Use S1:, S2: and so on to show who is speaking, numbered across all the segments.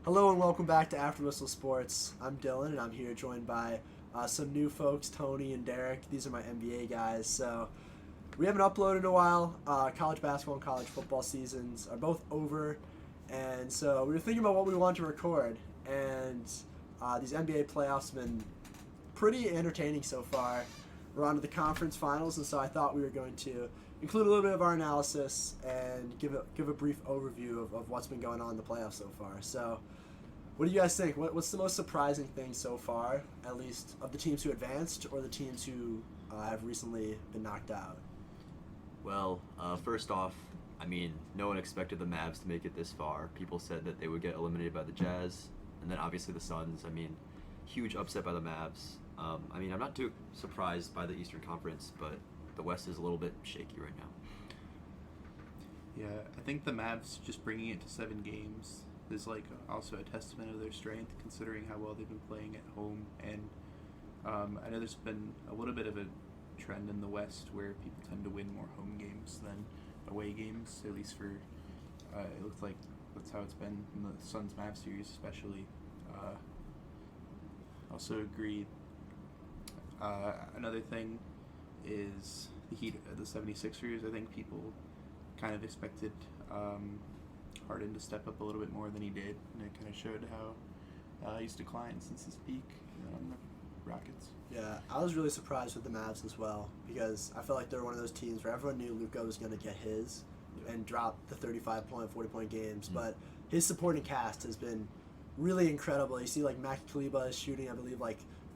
S1: Hello and welcome back to After Whistle Sports. I'm Dylan and I'm here joined by some new folks, Tony and Derek. These are my NBA guys. So we haven't uploaded in a while. College basketball and college football seasons are both over, and so we were thinking about what we want to record. And these NBA playoffs have been pretty entertaining so far. We're on to the conference finals, and so I thought we were going to include a little bit of our analysis and give a brief overview of what's been going on in the playoffs so far. So, what do you guys think? What's the most surprising thing so far, at least of the teams who advanced or the teams who have recently been knocked out?
S2: Well, first off, I mean, no one expected the Mavs to make it this far. People said that they would get eliminated by the Jazz, and then obviously the Suns. I mean, huge upset by the Mavs. I'm not too surprised by the Eastern Conference, but the West is a little bit shaky right now.
S3: Yeah, I think the Mavs just bringing it to 7 games is also a testament of their strength, considering how well they've been playing at home. And I know there's been a little bit of a trend in the West where people tend to win more home games than away games. At least for it looks like that's how it's been in the Suns Mavs series, especially. Also agree. Another thing is the Heat, the 76ers. I think people kind of expected Harden to step up a little bit more than he did, and it kind of showed how he's declined since his peak on the Rockets.
S1: Yeah, I was really surprised with the Mavs as well because I felt like they were one of those teams where everyone knew Luka was going to get his and drop the 35-point, 40-point games, but his supporting cast has been really incredible. You see, Max Kleber is shooting, I believe,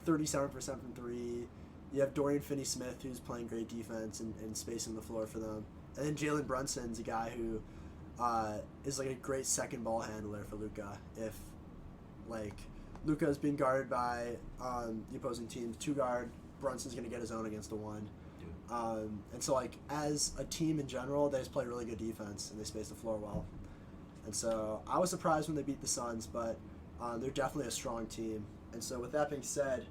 S1: 37% from three. You have Dorian Finney-Smith, who's playing great defense and spacing the floor for them. And then Jalen Brunson's a guy who is a great second ball handler for Luka. If Luka is being guarded by the opposing team's 2-guard, Brunson's going to get his own against the 1. And so as a team in general, they just play really good defense and they space the floor well. And so I was surprised when they beat the Suns, but they're definitely a strong team. And so with that being said,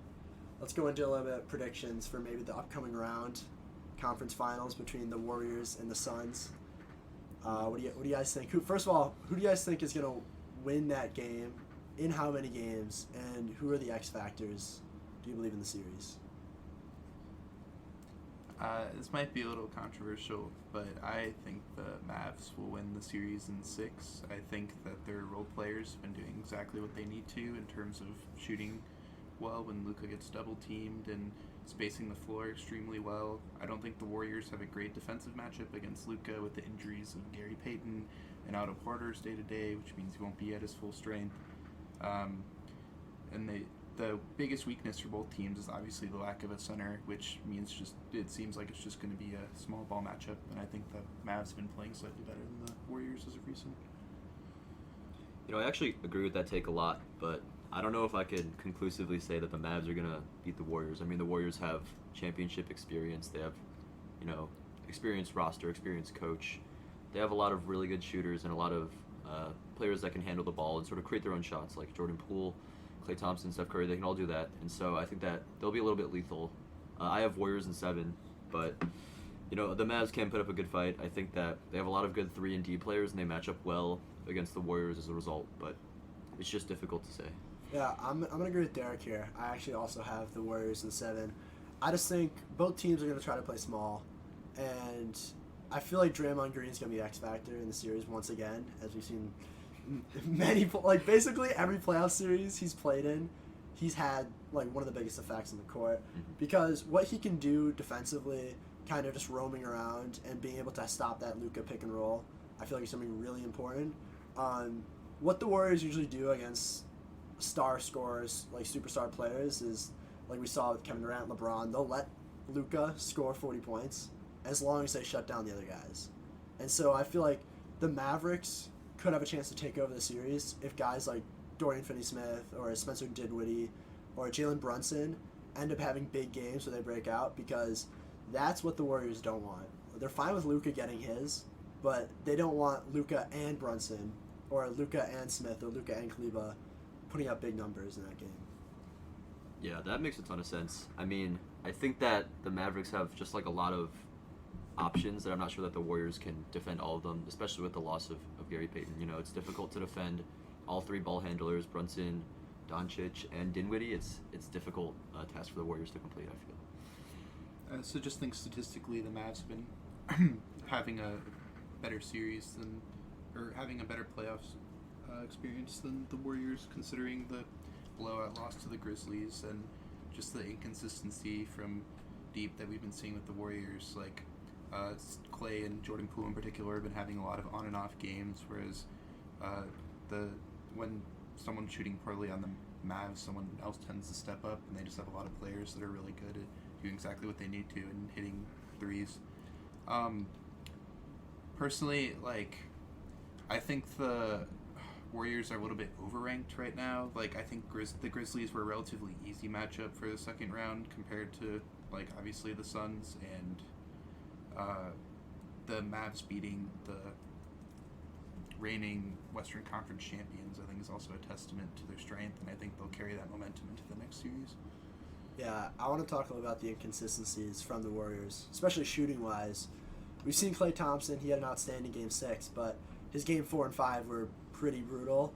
S1: let's go into a little bit of predictions for maybe the upcoming round, conference finals between the Warriors and the Suns. What do you guys think? First of all, who do you guys think is going to win that game? In how many games? And who are the X factors? Do you believe in the series?
S3: This might be a little controversial, but I think the Mavs will win the series in 6. I think that their role players have been doing exactly what they need to in terms of shooting well when Luka gets double teamed and spacing the floor extremely well. I don't think the Warriors have a great defensive matchup against Luka with the injuries of Gary Payton and Otto Porter's day to day, which means he won't be at his full strength. And the biggest weakness for both teams is obviously the lack of a center, which means it seems like it's just going to be a small ball matchup. And I think the Mavs have been playing slightly better than the Warriors as of recent.
S2: I actually agree with that take a lot, but I don't know if I could conclusively say that the Mavs are going to beat the Warriors. I mean, the Warriors have championship experience. They have, experienced roster, experienced coach. They have a lot of really good shooters and a lot of players that can handle the ball and sort of create their own shots, like Jordan Poole, Klay Thompson, Steph Curry. They can all do that. And so I think that they'll be a little bit lethal. I have Warriors in 7, but, the Mavs can put up a good fight. I think that they have a lot of good 3 and D players, and they match up well against the Warriors as a result, but it's just difficult to say.
S1: Yeah, I'm going to agree with Derek here. I actually also have the Warriors in 7. I just think both teams are going to try to play small, and I feel like Draymond Green's going to be the X factor in the series once again, as we've seen many, basically every playoff series he's played in, he's had one of the biggest effects on the court, because what he can do defensively, kind of just roaming around and being able to stop that Luka pick and roll, I feel like is something really important. What the Warriors usually do against star scorers, superstar players, is we saw with Kevin Durant, LeBron, they'll let Luka score 40 points as long as they shut down the other guys. And so I feel like the Mavericks could have a chance to take over the series if guys like Dorian Finney-Smith or Spencer Dinwiddie or Jalen Brunson end up having big games where they break out, because that's what the Warriors don't want. They're fine with Luka getting his, but they don't want Luka and Brunson or Luka and Smith or Luka and Kleber putting up big numbers in that game.
S2: Yeah, that makes a ton of sense. I mean, I think that the Mavericks have just a lot of options that I'm not sure that the Warriors can defend all of them, especially with the loss of Gary Payton. It's difficult to defend all three ball handlers, Brunson, Doncic, and Dinwiddie, it's difficult task for the Warriors to complete. I feel.
S3: So just think statistically, the Mavs have been having a better series than, or having a better playoffs experience than the Warriors, considering the blowout loss to the Grizzlies and just the inconsistency from deep that we've been seeing with the Warriors. Like Clay and Jordan Poole in particular have been having a lot of on and off games, whereas when someone's shooting poorly on the Mavs, someone else tends to step up, and they just have a lot of players that are really good at doing exactly what they need to and hitting threes. Personally, like, I think the Warriors are a little bit overranked right now. Like, I think the Grizzlies were a relatively easy matchup for the second round compared to, like, obviously the Suns, and the Mavs beating the reigning Western Conference champions, I think, is also a testament to their strength, and I think they'll carry that momentum into the next series.
S1: Yeah, I want to talk a little about the inconsistencies from the Warriors, especially shooting-wise. We've seen Klay Thompson. He had an outstanding Game 6, but his Game 4 and 5 were pretty brutal.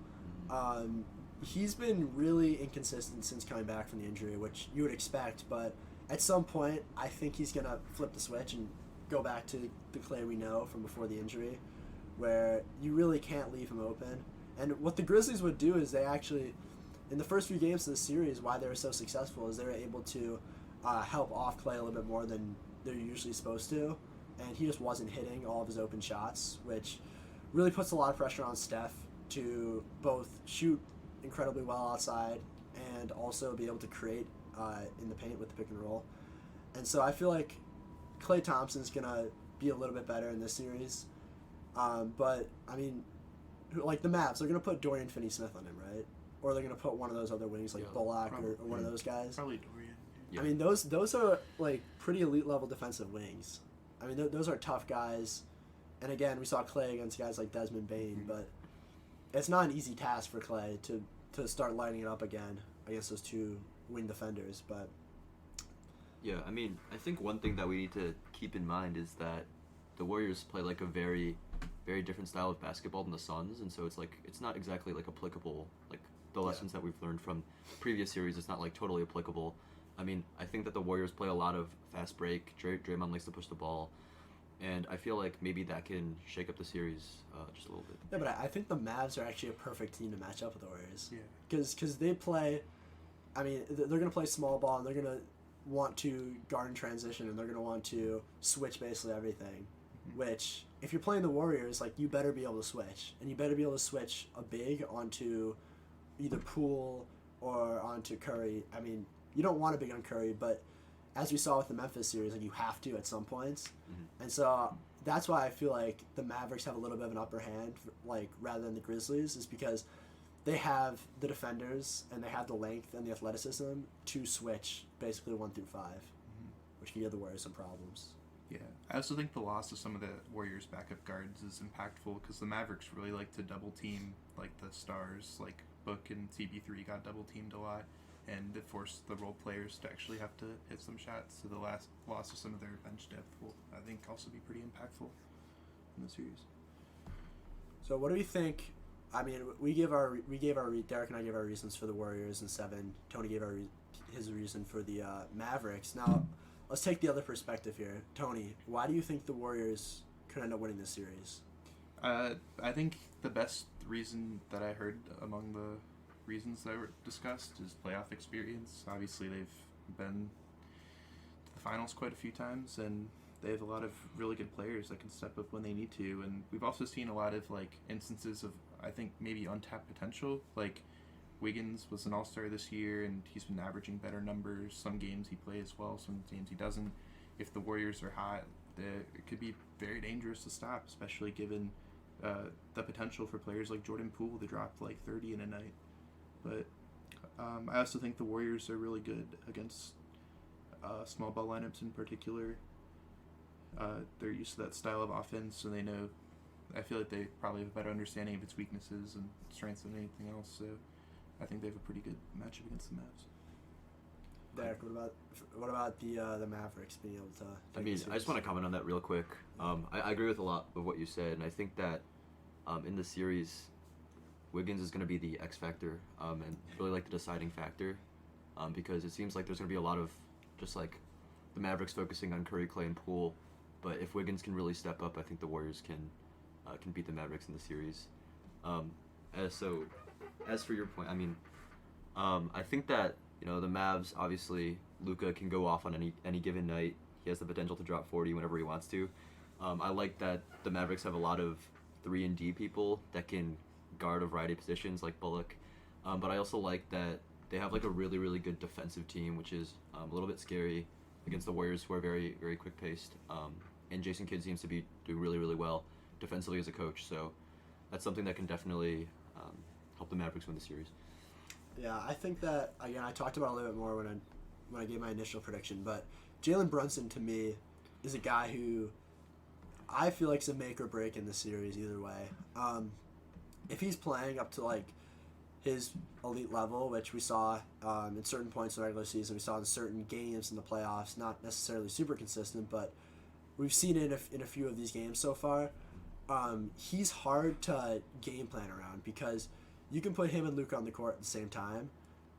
S1: He's been really inconsistent since coming back from the injury, which you would expect, but at some point, I think he's going to flip the switch and go back to the Klay we know from before the injury, where you really can't leave him open. And what the Grizzlies would do is they actually, in the first few games of the series, why they were so successful is they were able to help off Klay a little bit more than they're usually supposed to, and he just wasn't hitting all of his open shots, which really puts a lot of pressure on Steph to both shoot incredibly well outside and also be able to create in the paint with the pick and roll. And so I feel like Klay Thompson's going to be a little bit better in this series. But, I mean, like the Mavs, they're going to put Dorian Finney-Smith on him, right? Or they're going to put one of those other wings like Bullock or one of those guys.
S3: Probably Dorian.
S2: Yeah.
S1: I mean, those are, like, pretty elite-level defensive wings. I mean, those are tough guys. And, again, we saw Klay against guys like Desmond Bane, but it's not an easy task for Klay to start lighting it up again against those two wing defenders. But
S2: Yeah, I mean, I think one thing that we need to keep in mind is that the Warriors play like a very, very different style of basketball than the Suns, and so it's not exactly like applicable. Like the lessons that we've learned from previous series, it's not like totally applicable. I mean, I think that the Warriors play a lot of fast break. Draymond likes to push the ball, and I feel like maybe that can shake up the series just a little bit.
S1: yeah, but I think the Mavs are actually a perfect team to match up with the Warriors.
S3: Yeah.
S1: Because they play, I mean, they're going to play small ball, and they're going to want to guard in transition, and they're going to want to switch basically everything. Which, if you're playing the Warriors, like, you better be able to switch. And you better be able to switch a big onto either Poole or onto Curry. I mean, you don't want a big on Curry, but as we saw with the Memphis series, like, you have to at some points. And so that's why I feel like the Mavericks have a little bit of an upper hand, like, rather than the Grizzlies, is because they have the defenders and they have the length and the athleticism to switch basically 1 through 5, which can give the Warriors some problems.
S3: Yeah, I also think the loss of some of the Warriors' backup guards is impactful because the Mavericks really like to double team like the stars, like Book and CB3 got double teamed a lot, and it forced the role players to actually have to hit some shots. So the loss of some of their bench depth will, I think, also be pretty impactful in the series.
S1: So what do we think? I mean, Derek and I gave our reasons for the Warriors in 7. Tony gave his reason for the Mavericks. Now, let's take the other perspective here. Tony, why do you think the Warriors could end up winning this series?
S3: I think the best reason that I heard among the reasons that were discussed is playoff experience. Obviously, they've been to the finals quite a few times, and they have a lot of really good players that can step up when they need to. And we've also seen a lot of like instances of, I think, maybe untapped potential. Like Wiggins was an all-star this year, and he's been averaging better numbers. Some games he plays well, some games he doesn't. If the Warriors are hot, it could be very dangerous to stop, especially given the potential for players like Jordan Poole to drop like 30 in a night. But I also think the Warriors are really good against small ball lineups in particular. They're used to that style of offense, and they know. I feel like they probably have a better understanding of its weaknesses and strengths than anything else. So I think they have a pretty good matchup against the Mavs.
S1: Derek, what about the Mavericks being able to?
S2: I mean, I just want to comment on that real quick. I agree with a lot of what you said, and I think that in the series, Wiggins is going to be the X factor, and really like the deciding factor, because it seems like there's going to be a lot of just like the Mavericks focusing on Curry, Clay, and Poole, but if Wiggins can really step up, I think the Warriors can beat the Mavericks in the series. As for your point, I mean, I think that the Mavs, obviously Luka can go off on any given night. He has the potential to drop 40 whenever he wants to. I like that the Mavericks have a lot of 3-and-D people that can guard a variety of positions like Bullock, but I also like that they have like a really, really good defensive team, which is a little bit scary against the Warriors, who are very, very quick paced. And Jason Kidd seems to be doing really, really well defensively as a coach, so that's something that can definitely help the Mavericks win the series.
S1: Yeah, I think that, again, I talked about it a little bit more when I gave my initial prediction, but Jalen Brunson to me is a guy who I feel like is a make or break in the series either way. If he's playing up to like his elite level, which we saw in certain points in the regular season, we saw in certain games in the playoffs, not necessarily super consistent, but we've seen it in a few of these games so far. He's hard to game plan around because you can put him and Luka on the court at the same time,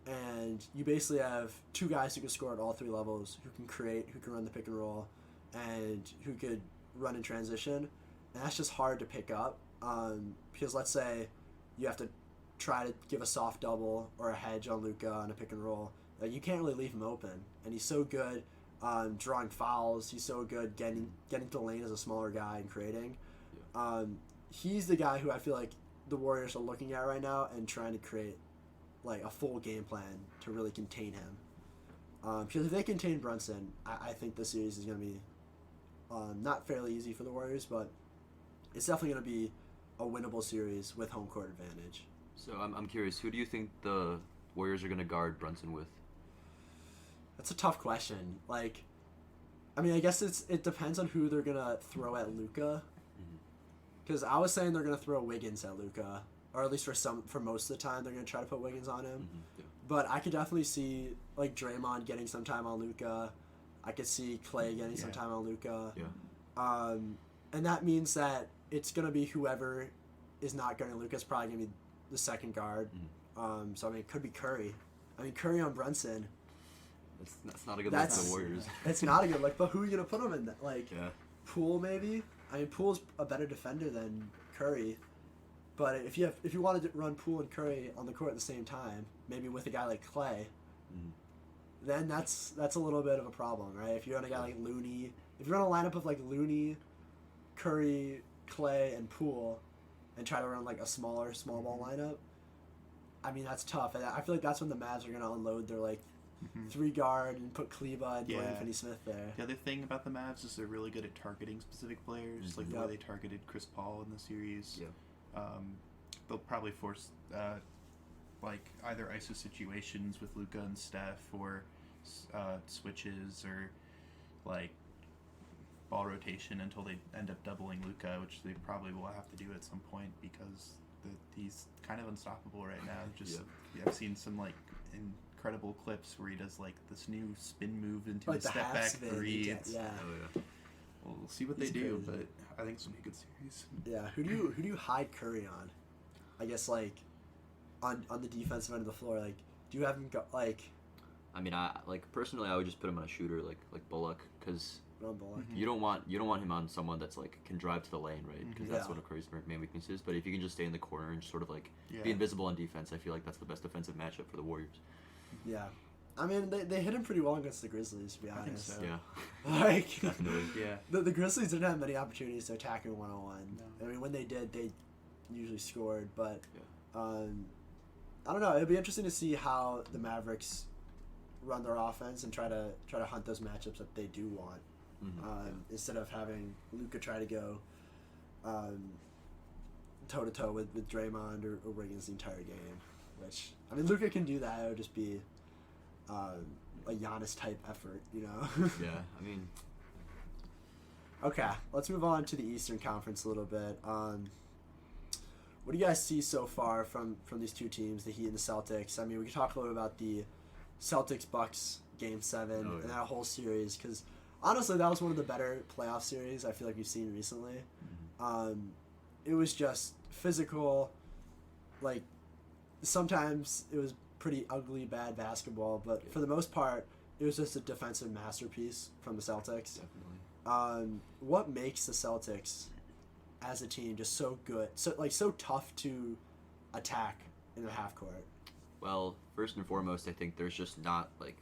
S1: and you basically have two guys who can score at all three levels, who can create, who can run the pick and roll, and who could run in transition. And that's just hard to pick up because let's say you have to try to give a soft double or a hedge on Luka on a pick and roll. Like, you can't really leave him open, and he's so good drawing fouls. He's so good getting to the lane as a smaller guy and creating. He's the guy who I feel like the Warriors are looking at right now and trying to create like a full game plan to really contain him. Because if they contain Brunson, I think the series is going to be not fairly easy for the Warriors, but it's definitely going to be a winnable series with home court advantage.
S2: So I'm curious, who do you think the Warriors are going to guard Brunson with?
S1: That's a tough question. Like, I mean, I guess it depends on who they're going to throw at Luka. Because I was saying they're going to throw Wiggins at Luka, or at least for most of the time they're going to try to put Wiggins on him.
S2: Yeah.
S1: But I could definitely see like Draymond getting some time on Luka. I could see Clay getting some time on Luka.
S2: Yeah.
S1: And that means that it's going to be whoever is not guarding Luka is probably going to be the second guard. So I mean, it could be Curry. I mean, Curry on Brunson.
S2: That's not a good look for the Warriors.
S1: It's not a good look, but who are you going to put him in? Like,
S2: Yeah.
S1: Poole maybe? I mean, Poole's a better defender than Curry, but if you wanted to run Poole and Curry on the court at the same time, maybe with a guy like Clay, then that's a little bit of a problem, right? If you're on a guy like Looney, if you're on a lineup of like Looney, Curry, Clay, and Poole, and try to run like a small ball lineup, I mean that's tough, and I feel like that's when the Mavs are gonna unload their like 3-guard and put Kleba and Dwayne Finney-Smith there.
S3: The other thing about the Mavs is they're really good at targeting specific players, like the way they targeted Chris Paul in the series.
S2: Yeah.
S3: They'll probably force like either ISO situations with Luka and Steph, or switches, or like ball rotation until they end up doubling Luka, which they probably will have to do at some point because he's kind of unstoppable right now. I've seen some like incredible clips where he does like this new spin move into
S1: like
S3: a step back three.
S1: Yeah.
S2: Oh, yeah.
S3: We'll see what they do, but I think it's gonna be a good series.
S1: Yeah. Who do you hide Curry on? I guess like on the defensive end of the floor. Like, do you have him go like?
S2: I mean, personally, I would just put him on a shooter like Bullock, because
S1: Bullock.
S2: you don't want him on someone that's like can drive to the lane, right? Because that's one of Curry's main weaknesses. But if you can just stay in the corner and just sort of like be invisible on defense, I feel like that's the best defensive matchup for the Warriors.
S1: Yeah. I mean, they hit him pretty well against the Grizzlies, to be honest.
S3: so.
S2: Yeah.
S1: Like,
S2: Definitely.
S3: Yeah.
S1: the Grizzlies didn't have many opportunities to attack him one-on-one.
S3: No.
S1: I mean, when they did, they usually scored. But I don't know. It'd be interesting to see how the Mavericks run their offense and try to hunt those matchups that they do want. Instead of having Luka try to go toe-to-toe with Draymond or Wiggins the entire game. Which, I mean, Luka can do that. It would just be a Giannis-type effort, you know?
S2: Yeah, I mean...
S1: Okay, let's move on to the Eastern Conference a little bit. What do you guys see so far from these two teams, the Heat and the Celtics? I mean, we could talk a little bit about the Celtics-Bucks Game 7 and that whole series, because honestly, that was one of the better playoff series I feel like we've seen recently. It was just physical, like sometimes it was pretty ugly, bad basketball, but
S2: Yeah.
S1: for the most part, it was just a defensive masterpiece from the Celtics.
S2: Definitely.
S1: What makes the Celtics as a team just so good, so tough to attack in the half court?
S2: Well, first and foremost, I think there's just not like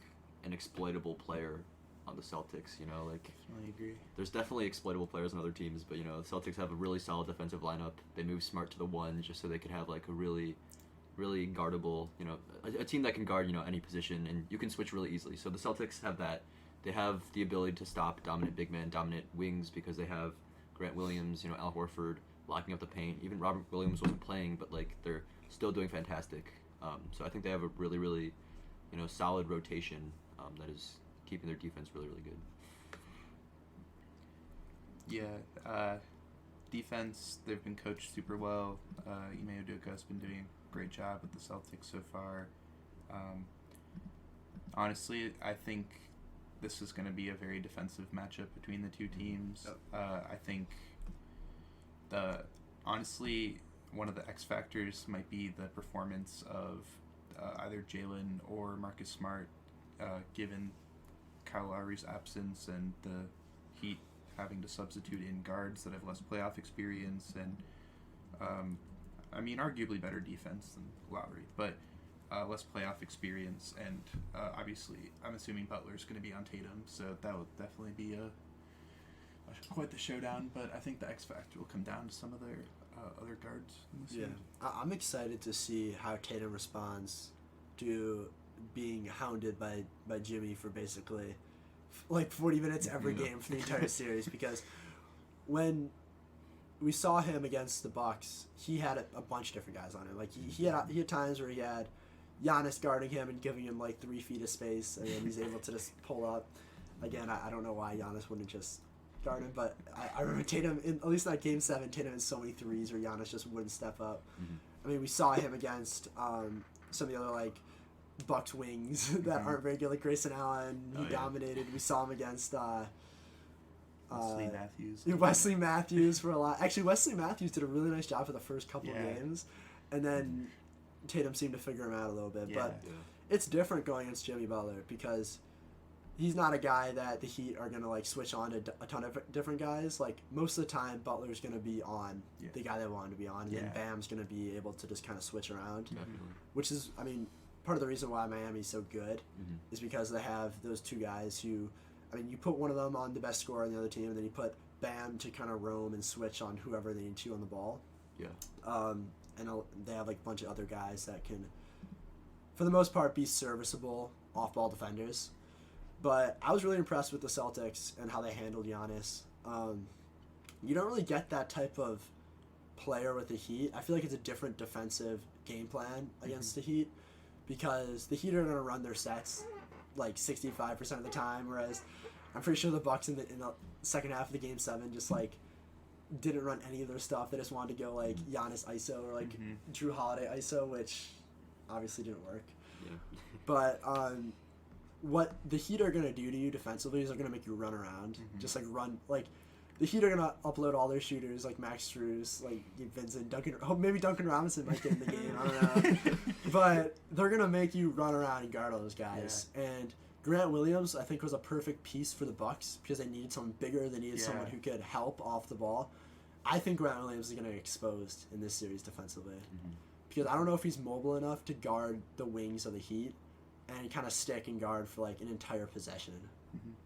S2: an exploitable player on the Celtics. You know, like
S3: Definitely agree.
S2: there's definitely exploitable players on other teams, but you know, the Celtics have a really solid defensive lineup. They move smart to the one just so they could have like a really, really guardable, you know, a team that can guard, you know, any position, and you can switch really easily. So the Celtics have that. They have the ability to stop dominant big men, dominant wings, because they have Grant Williams, you know, Al Horford locking up the paint. Even Robert Williams wasn't playing, but like they're still doing fantastic. So I think they have a really, really, you know, solid rotation that is keeping their defense really, really good.
S3: Yeah, defense, they've been coached super well. Ime Udoka has been doing a great job with the Celtics so far. Honestly, I think this is going to be a very defensive matchup between the two teams. I think honestly, one of the X factors might be the performance of either Jalen or Marcus Smart, given Kyle Lowry's absence and the Heat having to substitute in guards that have less playoff experience and, I mean, arguably better defense than Lowry, but less playoff experience. And obviously, I'm assuming Butler's going to be on Tatum, so that will definitely be quite the showdown. But I think the X factor will come down to some of their other guards in this series.
S1: I'm excited to see how Tatum responds to being hounded by Jimmy for basically like 40 minutes every game for the entire series, because when we saw him against the Bucks, he had a bunch of different guys on him. Like he had times where he had Giannis guarding him and giving him like 3 feet of space, and then he's able to just pull up. Again, I don't know why Giannis wouldn't just guard him, but I remember Tatum, at least in that Game 7, Tatum had so many threes where Giannis just wouldn't step up.
S2: Mm-hmm.
S1: I mean, we saw him against some of the other like Bucks wings that aren't very good, like Grayson Allen. He dominated. We saw him against Wesley Matthews for a lot. Actually, Wesley Matthews did a really nice job for the first couple of games, and then Tatum seemed to figure him out a little bit.
S3: Yeah.
S1: But it's different going against Jimmy Butler because he's not a guy that the Heat are gonna like switch on to a ton of different guys. Like most of the time, Butler's gonna be on the guy they want him to be on, and then Bam's gonna be able to just kind of switch around.
S2: Definitely.
S1: Which is, I mean, part of the reason why Miami's so good is because they have those two guys who, I mean, you put one of them on the best scorer on the other team, and then you put Bam to kind of roam and switch on whoever they need to on the ball.
S2: Yeah.
S1: And they have like a bunch of other guys that can, for the most part, be serviceable off-ball defenders. But I was really impressed with the Celtics and how they handled Giannis. You don't really get that type of player with the Heat. I feel like it's a different defensive game plan against the Heat, because the Heat are going to run their sets like 65% of the time, whereas I'm pretty sure the Bucks in the second half of the Game 7 just like didn't run any of their stuff. They just wanted to go like Giannis ISO or like Drew Holiday ISO, which obviously didn't work.
S2: Yeah.
S1: But what the Heat are going to do to you defensively is they're going to make you run around. Just like run, like the Heat are going to upload all their shooters like Max Strus, like Vincent, Duncan, maybe Duncan Robinson might get in the game, I don't know. But they're going to make you run around and guard all those guys. Yeah. And Grant Williams, I think, was a perfect piece for the Bucks because they needed someone bigger. They needed someone who could help off the ball. I think Grant Williams is going to get exposed in this series defensively because I don't know if he's mobile enough to guard the wings of the Heat and kind of stick and guard for like an entire possession.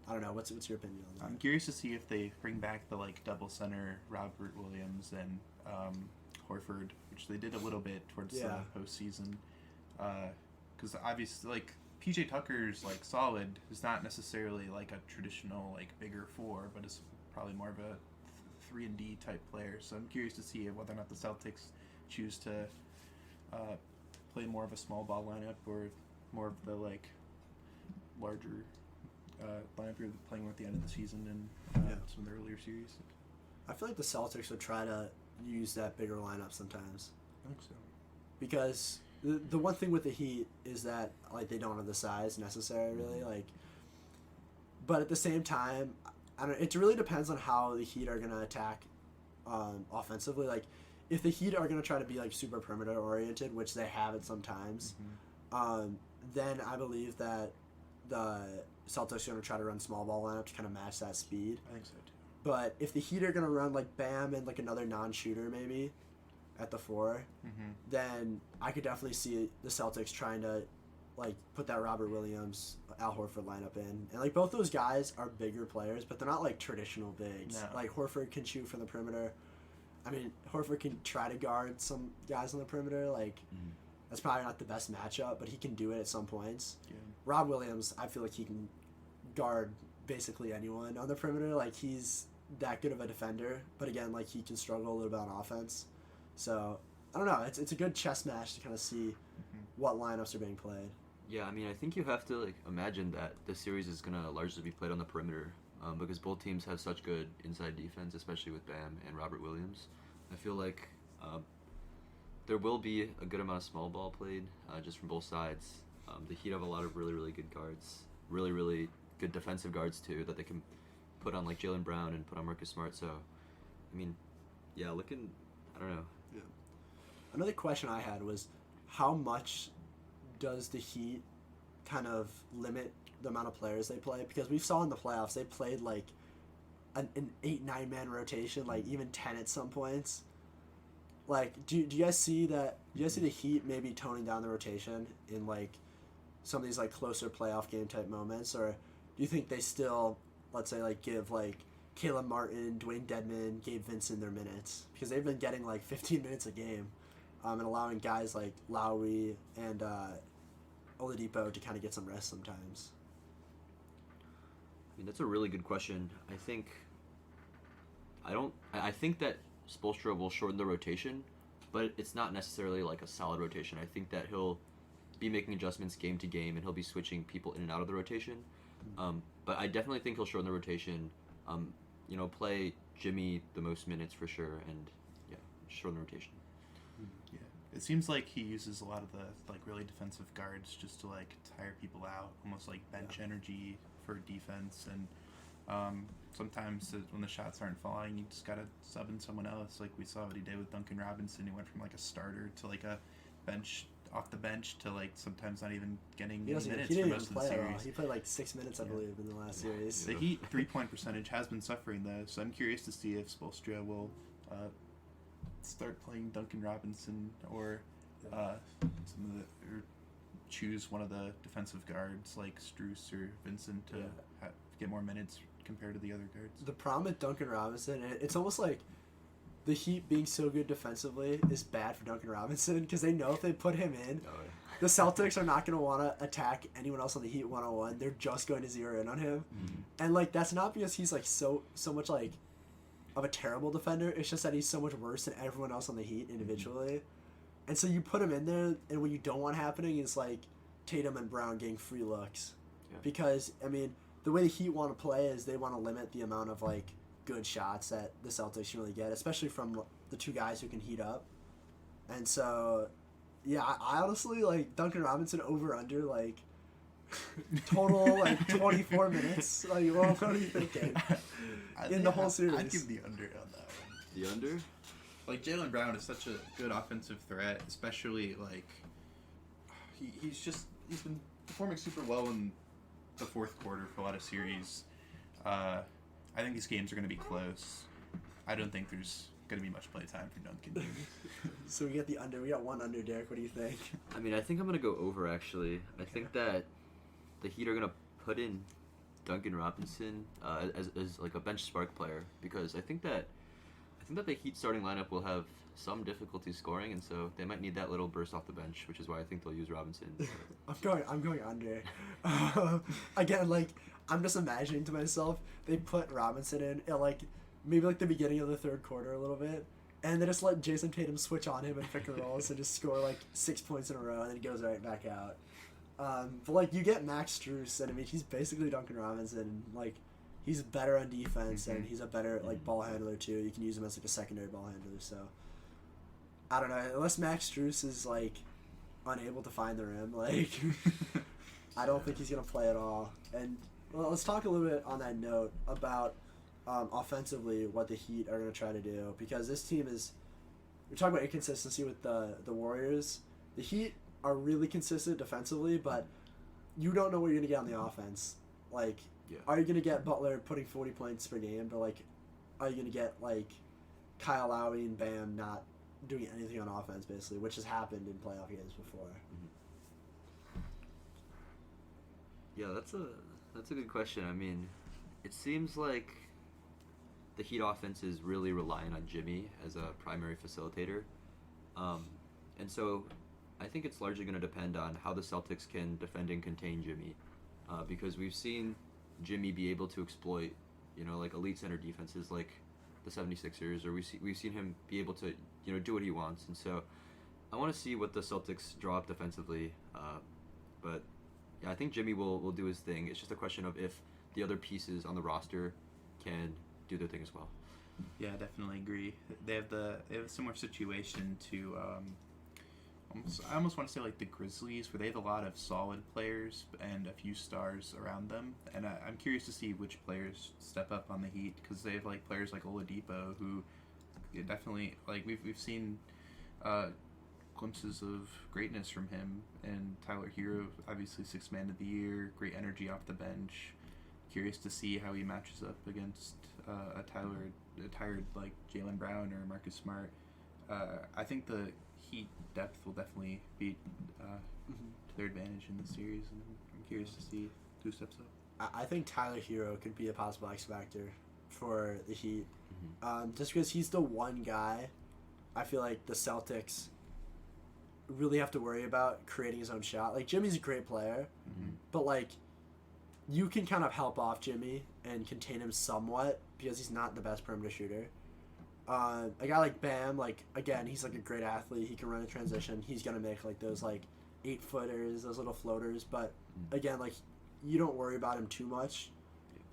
S1: I don't know. What's your opinion on that?
S3: I'm curious to see if they bring back the like double center Robert Williams and Horford, which they did a little bit towards the postseason. Because obviously, like PJ Tucker's like solid is not necessarily like a traditional like bigger 4, but is probably more of a 3-and-D type player. So I'm curious to see whether or not the Celtics choose to play more of a small ball lineup or more of the like larger lineup you're playing with at the end of the season and some of the earlier series.
S1: I feel like the Celtics would try to use that bigger lineup sometimes.
S3: I think so.
S1: Because the one thing with the Heat is that like they don't have the size necessary really, like. But at the same time, I don't. It really depends on how the Heat are gonna attack offensively. Like, if the Heat are going to try to be like super perimeter oriented, which they have at some times, then I believe that the Celtics are going to try to run small ball lineup to kind of match that speed.
S3: I think so too.
S1: But if the Heat are going to run like Bam and like another non-shooter maybe at the 4, then I could definitely see the Celtics trying to like put that Robert Williams, Al Horford lineup in. And like both those guys are bigger players, but they're not like traditional bigs.
S3: No.
S1: Like Horford can shoot from the perimeter. I mean, Horford can try to guard some guys on the perimeter. Like that's probably not the best matchup, but he can do it at some points.
S3: Yeah.
S1: Rob Williams, I feel like he can guard basically anyone on the perimeter. Like he's that good of a defender, but again, like he can struggle a little bit on offense. So I don't know. It's a good chess match to kind of see what lineups are being played.
S2: Yeah, I mean, I think you have to like imagine that this series is gonna largely be played on the perimeter, because both teams have such good inside defense, especially with Bam and Robert Williams. I feel like there will be a good amount of small ball played, just from both sides. The Heat have a lot of really, really good guards, really, really good defensive guards too, that they can put on like Jaylen Brown and put on Marcus Smart. So, I mean, yeah, I don't know.
S1: Yeah. Another question I had was, how much does the Heat kind of limit the amount of players they play? Because we saw in the playoffs they played like an 8-9 man rotation, like even 10 at some points. Like, do you guys see that? Do you guys see the Heat maybe toning down the rotation in like some of these like closer playoff game type moments, or do you think they still, let's say, like give like Caleb Martin, Dwayne Dedmon, Gabe Vincent their minutes, because they've been getting like 15 minutes a game, and allowing guys like Lowry and Oladipo to kind of get some rest sometimes?
S2: I mean, that's a really good question. I think that Spoelstra will shorten the rotation, but it's not necessarily like a solid rotation. I think that he'll be making adjustments game to game, and he'll be switching people in and out of the rotation. But I definitely think he'll shorten the rotation. Play Jimmy the most minutes for sure, and yeah, shorten the rotation.
S3: Yeah, it seems like he uses a lot of the like really defensive guards just to like tire people out, almost like bench energy for defense. And sometimes when the shots aren't falling, you just gotta sub in someone else. Like we saw what he did with Duncan Robinson. He went from like a starter to like a off the bench to like sometimes not even getting minutes for most of the series.
S1: He played like 6 minutes, I believe, in the last series.
S3: The Heat 3-point percentage has been suffering though, so I'm curious to see if Spoelstra will start playing Duncan Robinson or choose one of the defensive guards like Strus or Vincent to get more minutes compared to the other guards.
S1: The problem with Duncan Robinson, it's almost like the Heat being so good defensively is bad for Duncan Robinson, because they know if they put him in, the Celtics are not going to want to attack anyone else on the Heat one-on-one. They're just going to zero in on him. And like that's not because he's like so much like of a terrible defender. It's just that he's so much worse than everyone else on the Heat individually. And so you put him in there, and what you don't want happening is like Tatum and Brown getting free looks. Because I mean, the way the Heat want to play is they want to limit the amount of like good shots that the Celtics can really get, especially from the two guys who can heat up. And so, yeah, I honestly like Duncan Robinson over under like total like 24 minutes. Like, what are you thinking in the whole series?
S3: I'd give the under on that one.
S2: The under?
S3: Like Jaylen Brown is such a good offensive threat, especially like he's been performing super well in the fourth quarter for a lot of series. I think these games are going to be close. I don't think there's going to be much play time for Duncan.
S1: So we get the under. We got one under, Derek. What do you think?
S2: I mean, I think I'm going to go over, actually. I think that the Heat are going to put in Duncan Robinson as like a bench spark player, because I think that the Heat starting lineup will have some difficulty scoring, and so they might need that little burst off the bench, which is why I think they'll use Robinson.
S1: I'm going under. Again, like I'm just imagining to myself they put Robinson in at like maybe like the beginning of the third quarter a little bit, and they just let Jason Tatum switch on him and pick and rolls and just score like 6 points in a row, and then he goes right back out. But like you get Max Strus, and I mean he's basically Duncan Robinson. Like he's better on defense, and he's a better like ball handler too. You can use him as like a secondary ball handler. So I don't know, unless Max Strus is like unable to find the rim, like I don't think he's gonna play at all. And well, let's talk a little bit on that note about offensively what the Heat are gonna try to do, because this team is we're talking about inconsistency with the Warriors. The Heat are really consistent defensively, but you don't know what you're gonna get on the offense. Like,
S2: Yeah.
S1: are you gonna get Butler putting 40 points per game, but like, are you gonna get like Kyle Lowry and Bam not doing anything on offense, basically, which has happened in playoff games before.
S2: Yeah, that's a good question. I mean, it seems like the Heat offense is really relying on Jimmy as a primary facilitator, and so I think it's largely going to depend on how the Celtics can defend and contain Jimmy, because we've seen Jimmy be able to exploit, like elite center defenses like the 76ers, or we've seen him be able to, do what he wants, and so I want to see what the Celtics draw up defensively, but yeah, I think Jimmy will do his thing. It's just a question of if the other pieces on the roster can do their thing as well.
S3: Yeah, I definitely agree. They have a similar situation to I almost want to say like the Grizzlies, where they have a lot of solid players and a few stars around them. And I'm curious to see which players step up on the Heat, because they have like players like Oladipo, who definitely, like, we've seen glimpses of greatness from him, and Tyler Hero, obviously Sixth Man of the Year, great energy off the bench. Curious to see how he matches up against a tired like Jaylen Brown or Marcus Smart. I think the Heat depth will definitely be to their advantage in the series, and I'm curious to see who steps up.
S1: I think Tyler Hero could be a possible X factor for the Heat, just because he's the one guy I feel like the Celtics really have to worry about creating his own shot. Like, Jimmy's a great player, but like, you can kind of help off Jimmy and contain him somewhat because he's not the best perimeter shooter. A guy like Bam, like, again, he's like a great athlete. He can run a transition. He's gonna make like those like 8-footers, those little floaters. But again, like, you don't worry about him too much.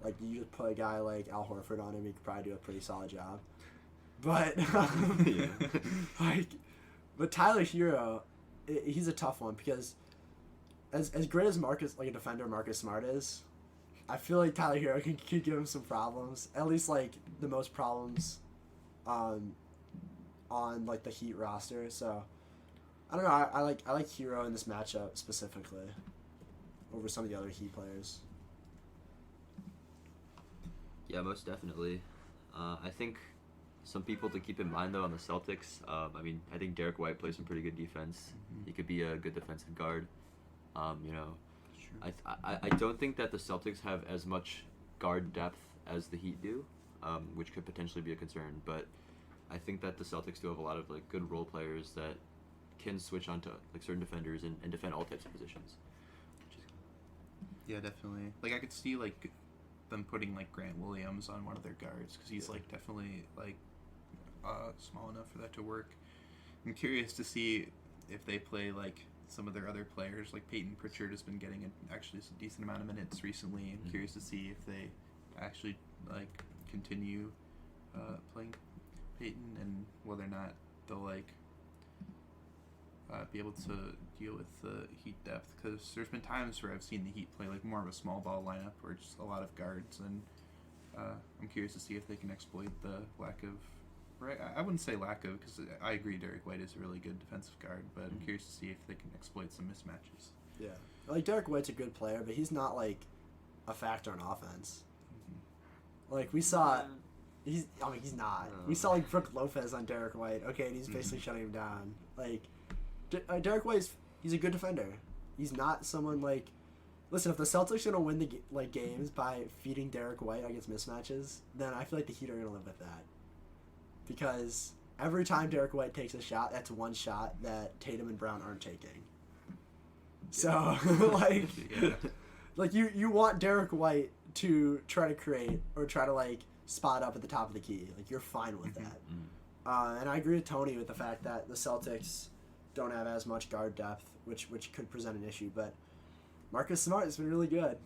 S1: Like, you just put a guy like Al Horford on him, he could probably do a pretty solid job. But but Tyler Hero, he's a tough one because as great as Marcus, like a defender, Marcus Smart is, I feel like Tyler Hero could give him some problems. At least like the most problems on like the Heat roster. So I don't know. I like Hero in this matchup specifically over some of the other Heat players.
S2: Yeah, most definitely. I think some people to keep in mind though on the Celtics. I mean, I think Derek White plays some pretty good defense. He could be a good defensive guard. I don't think that the Celtics have as much guard depth as the Heat do, which could potentially be a concern. But I think that the Celtics do have a lot of like good role players that can switch onto like certain defenders and defend all types of positions.
S3: Yeah, definitely. Like, I could see like them putting like Grant Williams on one of their guards, because he's like definitely like small enough for that to work. I'm curious to see if they play like some of their other players. Like Peyton Pritchard has been getting actually a decent amount of minutes recently. I'm curious to see if they actually like continue playing Peyton, and whether or not they'll like be able to deal with the Heat depth, because there's been times where I've seen the Heat play like more of a small ball lineup where just a lot of guards, and I'm curious to see if they can exploit the lack of, or I wouldn't say lack of, because I agree Derek White is a really good defensive guard, but I'm curious to see if they can exploit some mismatches.
S1: Yeah, like Derek White's a good player, but he's not like a factor on offense. Like we saw, he's not. We saw like Brook Lopez on Derek White. Okay, and he's basically shutting him down. Like Derek White, he's a good defender. He's not someone like. Listen, if the Celtics are gonna win the games by feeding Derek White against mismatches, then I feel like the Heat are gonna live with that. Because every time Derek White takes a shot, that's one shot that Tatum and Brown aren't taking. So like, like you want Derek White to try to create or try to like spot up at the top of the key. Like, you're fine with that. And I agree with Tony with the fact that the Celtics don't have as much guard depth, which could present an issue. But Marcus Smart has been really good.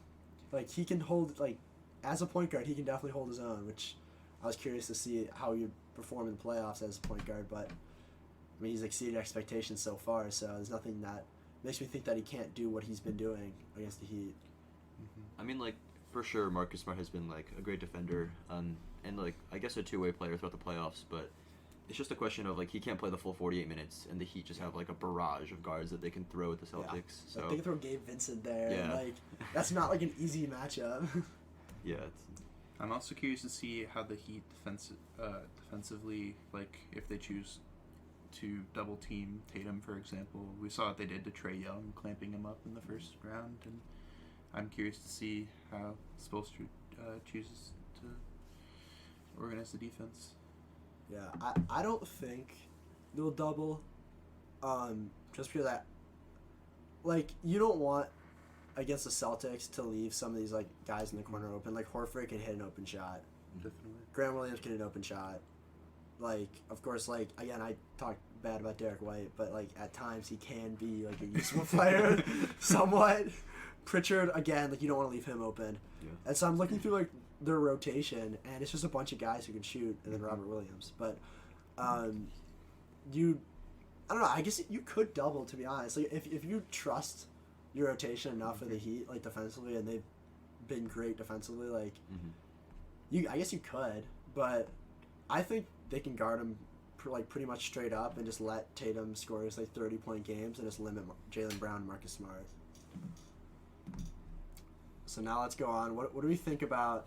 S1: Like, he can hold, like, as a point guard, he can definitely hold his own, which I was curious to see how he would perform in the playoffs as a point guard. But I mean, he's exceeded expectations so far, so there's nothing that makes me think that he can't do what he's been doing against the Heat.
S2: I mean, like, for sure, Marcus Smart has been like a great defender, and like I guess a two-way player throughout the playoffs. But it's just a question of like he can't play the full 48 minutes, and the Heat just have like a barrage of guards that they can throw at the Celtics.
S1: Yeah.
S2: So
S1: Like, they can throw Gabe Vincent there.
S2: Yeah.
S1: Like that's not like an easy matchup.
S2: yeah, it's,
S3: I'm also curious to see how the Heat defensively, like if they choose to double team Tatum, for example. We saw what they did to Trae Young, clamping him up in the first round, and I'm curious to see how Spoelstra chooses to organize the defense.
S1: Yeah, I don't think they'll double, just because like you don't want against the Celtics to leave some of these like guys in the corner open. Like Horford can hit an open shot.
S3: Definitely.
S1: Grant Williams can hit an open shot. Like, of course, like again, I talk bad about Derek White, but like at times he can be like a useful player, somewhat. Pritchard again, like you don't want to leave him open.
S2: Yeah.
S1: And so I'm looking through like their rotation, and it's just a bunch of guys who can shoot, and then Robert Williams. But I don't know. I guess you could double, to be honest. Like if you trust your rotation enough for the Heat, like defensively, and they've been great defensively, like I guess you could. But I think they can guard him pretty much straight up and just let Tatum score his like 30-point games and just limit Jaylen Brown and Marcus Smart. So now let's go on. What do we think about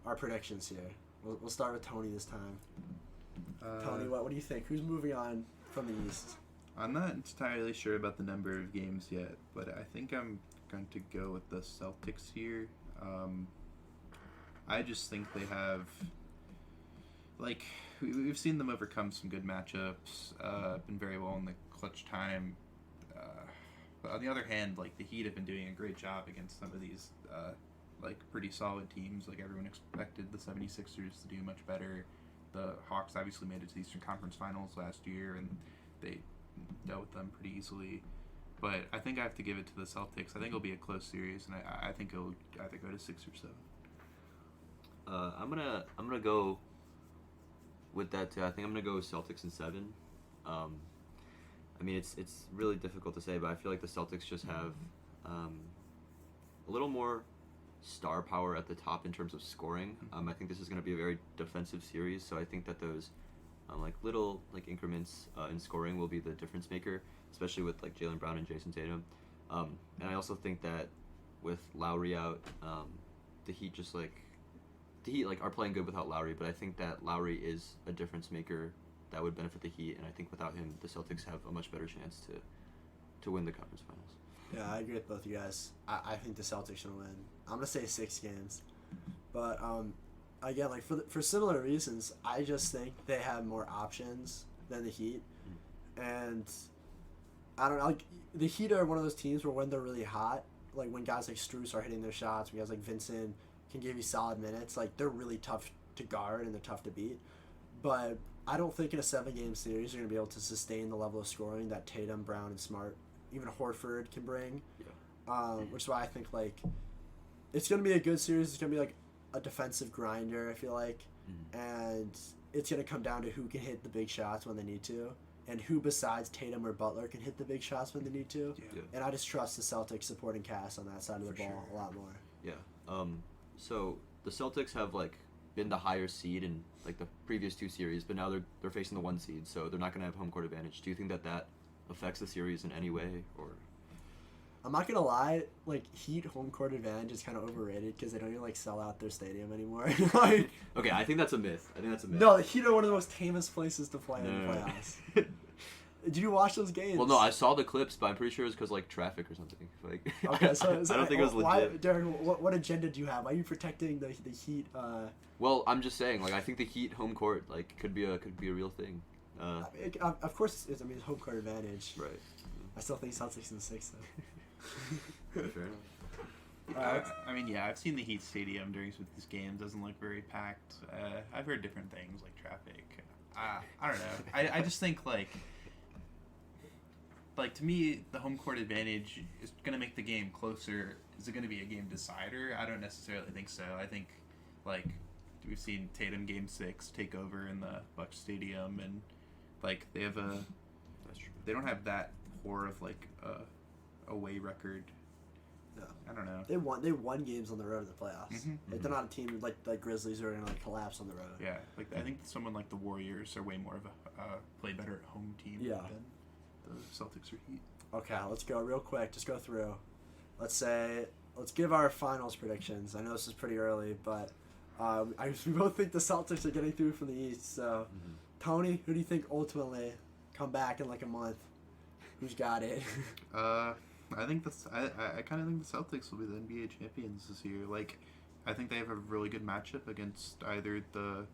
S1: our predictions here? We'll start with Tony this time. Tony, what do you think? Who's moving on from the East?
S3: I'm not entirely sure about the number of games yet, but I think I'm going to go with the Celtics here. I just think they have, like, we've seen them overcome some good matchups, been very well in the clutch time. But on the other hand, like, the Heat have been doing a great job against some of these, like, pretty solid teams. Like, everyone expected the 76ers to do much better. The Hawks obviously made it to the Eastern Conference Finals last year, and they dealt with them pretty easily. But I think I have to give it to the Celtics. I think it'll be a close series, and I think it'll either go to 6 or 7.
S2: I'm gonna go with that too. I think I'm gonna go with Celtics in 7. I mean, it's really difficult to say, but I feel like the Celtics just have a little more star power at the top in terms of scoring. I think this is going to be a very defensive series, so I think that those like little like increments in scoring will be the difference maker, especially with like Jaylen Brown and Jason Tatum. And I also think that with Lowry out, the Heat are playing good without Lowry, but I think that Lowry is a difference maker that would benefit the Heat, and I think without him, the Celtics have a much better chance to win the conference finals.
S1: Yeah, I agree with both you guys. I think the Celtics should win. I'm gonna say 6 games, but again, like for similar reasons, I just think they have more options than the Heat, and I don't know. Like the Heat are one of those teams where when they're really hot, like when guys like Strus are hitting their shots, when guys like Vincent can give you solid minutes, like they're really tough to guard and they're tough to beat. But I don't think in a 7-game series you're going to be able to sustain the level of scoring that Tatum, Brown, and Smart, even Horford, can bring.
S2: Yeah.
S1: Which is why I think like it's going to be a good series. It's going to be like a defensive grinder, I feel like. And it's going to come down to who can hit the big shots when they need to, and who besides Tatum or Butler can hit the big shots when they need to.
S2: Yeah.
S1: And I just trust the Celtics supporting cast on that side of the ball a lot more.
S2: Yeah. So the Celtics have like been the higher seed in like the previous 2 series, but now they're facing the 1 seed, so they're not going to have home court advantage. Do you think that affects the series in any way, or?
S1: I'm not gonna lie, like Heat home court advantage is kind of overrated because they don't even like sell out their stadium anymore. Like,
S2: Okay, I think that's a myth.
S1: no, the Heat are one of the most tamest places to play in the
S2: No.
S1: playoffs. Did you watch those games?
S2: Well, no, I saw the clips, but I'm pretty sure it was because like traffic or something. Like,
S1: Okay, so
S2: I don't think it was
S1: why,
S2: legit.
S1: Darren, what agenda do you have? Why are you protecting the Heat?
S2: Well, I'm just saying, like I think the Heat home court like could be a real thing.
S1: Of course, it's home court advantage.
S2: Right.
S1: I still think Celtics in 6 though.
S2: Fair enough.
S3: I mean, yeah, I've seen the Heat Stadium during some of these games. Doesn't look very packed. I've heard different things like traffic. I don't know. I just think like to me, the home court advantage is going to make the game closer. Is it going to be a game decider? I don't necessarily think so. I think like we've seen Tatum Game 6 take over in the Bucks Stadium, and like they have
S2: That's true.
S3: they don't have that poor of like a away record.
S1: No.
S3: I don't know.
S1: They won games on the road in the playoffs.
S3: Mhm.
S1: Like, they're not a team like Grizzlies who are gonna like collapse on the road.
S3: Yeah, like I think someone like the Warriors are way more of play better at home team
S1: Yeah.
S3: than the Celtics or Heat.
S1: Okay, let's go real quick. Just go through. Let's give our finals predictions. I know this is pretty early, but we both think the Celtics are getting through from the East. So, Tony, who do you think ultimately come back in like a month? Who's got it?
S3: I think I kind of think the Celtics will be the NBA champions this year. Like, I think they have a really good matchup against either the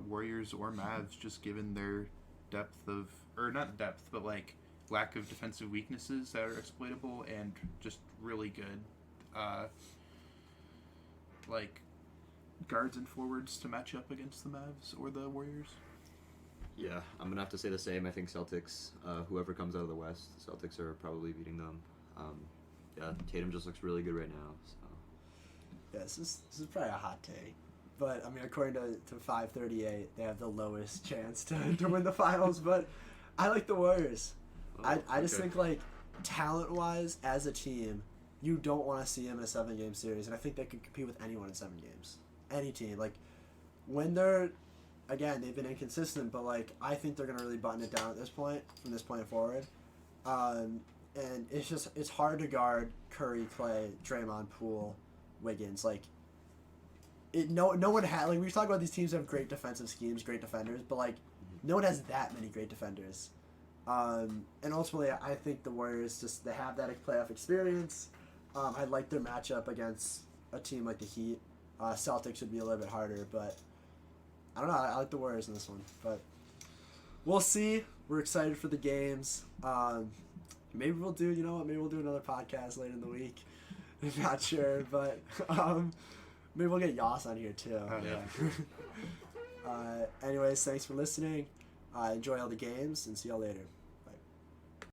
S3: Warriors or Mavs, just given their depth of, or not depth, but like lack of defensive weaknesses that are exploitable and just really good, like guards and forwards to match up against the Mavs or the Warriors.
S2: Yeah, I'm gonna have to say the same. I think Celtics, whoever comes out of the West, Celtics are probably beating them. Yeah, Tatum just looks really good right now. So.
S1: Yeah, this is probably a hot take. But, I mean, according to 538, they have the lowest chance to win the finals. But I like the Warriors.
S2: Oh,
S1: I just
S2: okay.
S1: think, like, talent-wise, as a team, you don't want to see them in a 7-game series. And I think they could compete with anyone in 7 games. Any team. Like, when they're... Again, they've been inconsistent, but, like, I think they're going to really button it down at this point, from this point forward. And it's hard to guard Curry, Clay, Draymond, Poole, Wiggins. Like, no one had, like, we talk about these teams that have great defensive schemes, great defenders, but, like, no one has that many great defenders. And ultimately, I think the Warriors they have that playoff experience. I like their matchup against a team like the Heat. Celtics would be a little bit harder, but I don't know. I like the Warriors in this one, but we'll see. We're excited for the games. Maybe we'll do, maybe we'll do another podcast later in the week. I'm not sure, but maybe we'll get Yas on here too.
S3: Yeah.
S1: Anyways, thanks for listening. Enjoy all the games and see y'all later.